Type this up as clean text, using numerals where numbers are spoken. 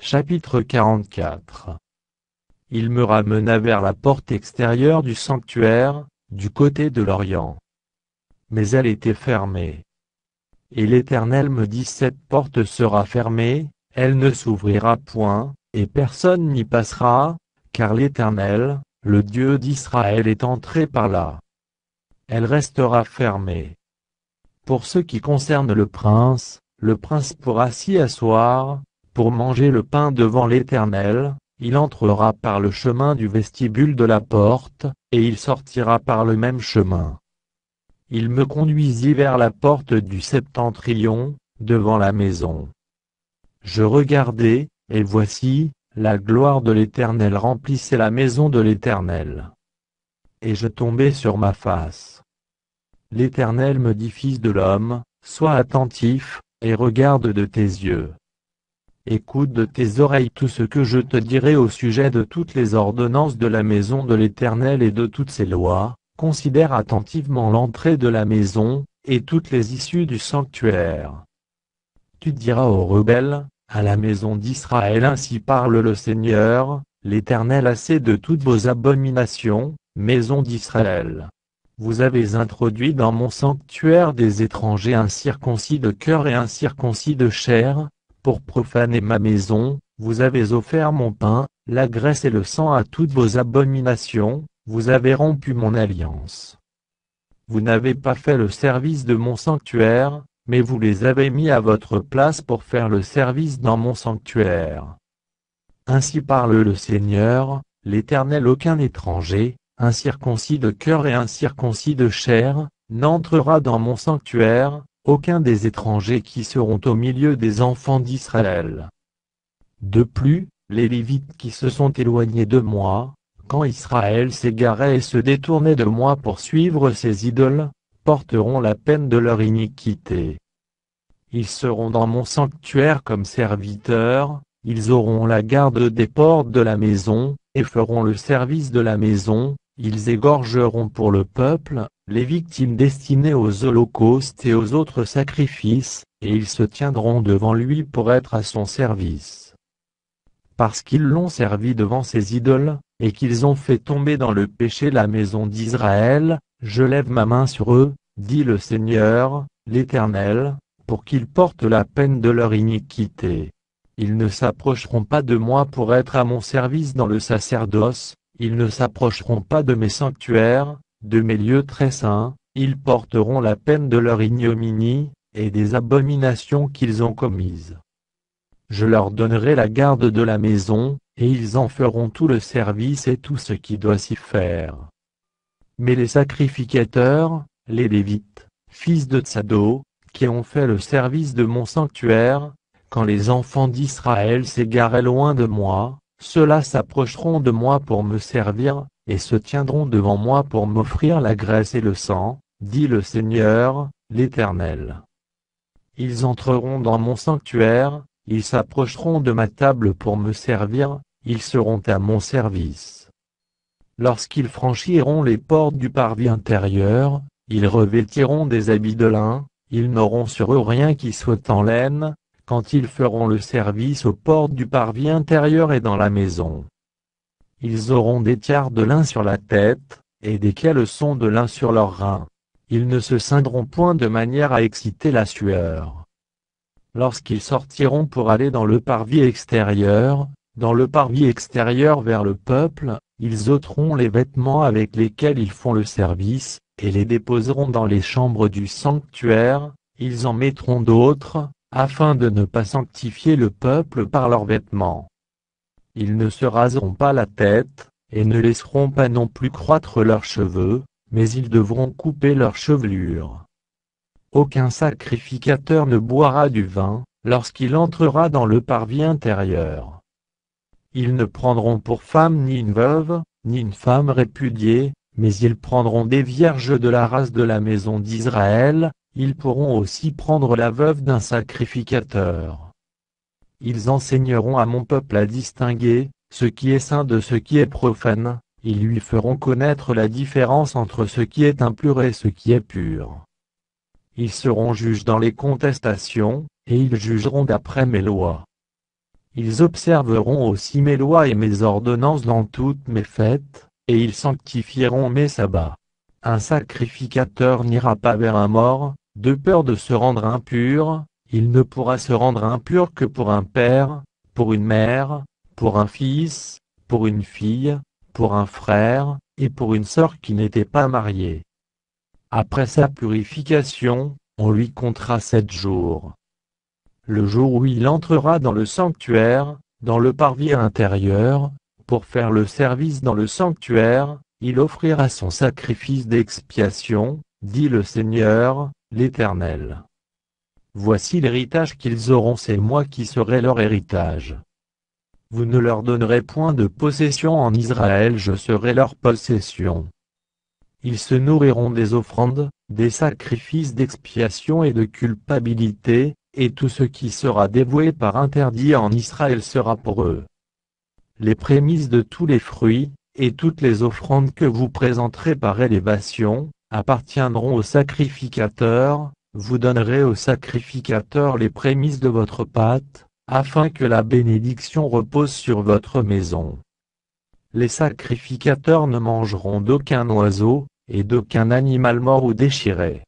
Chapitre 44. Il me ramena vers la porte extérieure du sanctuaire, du côté de l'Orient. Mais elle était fermée. Et l'Éternel me dit: cette porte sera fermée, elle ne s'ouvrira point, et personne n'y passera, car l'Éternel, le Dieu d'Israël est entré par là. Elle restera fermée. Pour ce qui concerne le prince pourra s'y asseoir, pour manger le pain devant l'Éternel, il entrera par le chemin du vestibule de la porte, et il sortira par le même chemin. Il me conduisit vers la porte du septentrion, devant la maison. Je regardai, et voici, la gloire de l'Éternel remplissait la maison de l'Éternel. Et je tombai sur ma face. L'Éternel me dit: fils de l'homme, sois attentif, et regarde de tes yeux. Écoute de tes oreilles tout ce que je te dirai au sujet de toutes les ordonnances de la maison de l'Éternel et de toutes ses lois. Considère attentivement l'entrée de la maison, et toutes les issues du sanctuaire. Tu diras aux rebelles, à la maison d'Israël: ainsi parle le Seigneur, l'Éternel: assez de toutes vos abominations, maison d'Israël. Vous avez introduit dans mon sanctuaire des étrangers incirconcis de cœur et incirconcis de chair, pour profaner ma maison. Vous avez offert mon pain, la graisse et le sang à toutes vos abominations, vous avez rompu mon alliance. Vous n'avez pas fait le service de mon sanctuaire, mais vous les avez mis à votre place pour faire le service dans mon sanctuaire. Ainsi parle le Seigneur, l'Éternel: aucun étranger, incirconcis de cœur et incirconcis de chair, n'entrera dans mon sanctuaire, aucun des étrangers qui seront au milieu des enfants d'Israël. De plus, les Lévites qui se sont éloignés de moi, quand Israël s'égarait et se détournait de moi pour suivre ses idoles, porteront la peine de leur iniquité. Ils seront dans mon sanctuaire comme serviteurs, ils auront la garde des portes de la maison, et feront le service de la maison. Ils égorgeront pour le peuple les victimes destinées aux holocaustes et aux autres sacrifices, et ils se tiendront devant lui pour être à son service. Parce qu'ils l'ont servi devant ses idoles, et qu'ils ont fait tomber dans le péché la maison d'Israël, je lève ma main sur eux, dit le Seigneur, l'Éternel, pour qu'ils portent la peine de leur iniquité. Ils ne s'approcheront pas de moi pour être à mon service dans le sacerdoce. Ils ne s'approcheront pas de mes sanctuaires, de mes lieux très saints, ils porteront la peine de leur ignominie, et des abominations qu'ils ont commises. Je leur donnerai la garde de la maison, et ils en feront tout le service et tout ce qui doit s'y faire. Mais les sacrificateurs, les Lévites, fils de Tsado, qui ont fait le service de mon sanctuaire, quand les enfants d'Israël s'égaraient loin de moi, ceux-là s'approcheront de moi pour me servir, et se tiendront devant moi pour m'offrir la graisse et le sang, dit le Seigneur, l'Éternel. Ils entreront dans mon sanctuaire, ils s'approcheront de ma table pour me servir, ils seront à mon service. Lorsqu'ils franchiront les portes du parvis intérieur, ils revêtiront des habits de lin, ils n'auront sur eux rien qui soit en laine, quand ils feront le service aux portes du parvis intérieur et dans la maison. Ils auront des tiares de lin sur la tête, et des caleçons de lin sur leurs reins. Ils ne se ceindront point de manière à exciter la sueur. Lorsqu'ils sortiront pour aller dans le parvis extérieur vers le peuple, ils ôteront les vêtements avec lesquels ils font le service, et les déposeront dans les chambres du sanctuaire, ils en mettront d'autres, afin de ne pas sanctifier le peuple par leurs vêtements. Ils ne se raseront pas la tête, et ne laisseront pas non plus croître leurs cheveux, mais ils devront couper leurs chevelures. Aucun sacrificateur ne boira du vin, lorsqu'il entrera dans le parvis intérieur. Ils ne prendront pour femme ni une veuve, ni une femme répudiée, mais ils prendront des vierges de la race de la maison d'Israël. Ils pourront aussi prendre la veuve d'un sacrificateur. Ils enseigneront à mon peuple à distinguer ce qui est saint de ce qui est profane, ils lui feront connaître la différence entre ce qui est impur et ce qui est pur. Ils seront juges dans les contestations, et ils jugeront d'après mes lois. Ils observeront aussi mes lois et mes ordonnances dans toutes mes fêtes, et ils sanctifieront mes sabbats. Un sacrificateur n'ira pas vers un mort, de peur de se rendre impur. Il ne pourra se rendre impur que pour un père, pour une mère, pour un fils, pour une fille, pour un frère, et pour une sœur qui n'était pas mariée. Après sa purification, on lui comptera 7 jours. Le jour où il entrera dans le sanctuaire, dans le parvis intérieur, pour faire le service dans le sanctuaire, il offrira son sacrifice d'expiation, dit le Seigneur, l'Éternel. Voici l'héritage qu'ils auront, c'est moi qui serai leur héritage. Vous ne leur donnerez point de possession en Israël, je serai leur possession. Ils se nourriront des offrandes, des sacrifices d'expiation et de culpabilité, et tout ce qui sera dévoué par interdit en Israël sera pour eux. Les prémices de tous les fruits, et toutes les offrandes que vous présenterez par élévation, appartiendront au sacrificateur. Vous donnerez au sacrificateur les prémices de votre pâte, afin que la bénédiction repose sur votre maison. Les sacrificateurs ne mangeront d'aucun oiseau, et d'aucun animal mort ou déchiré.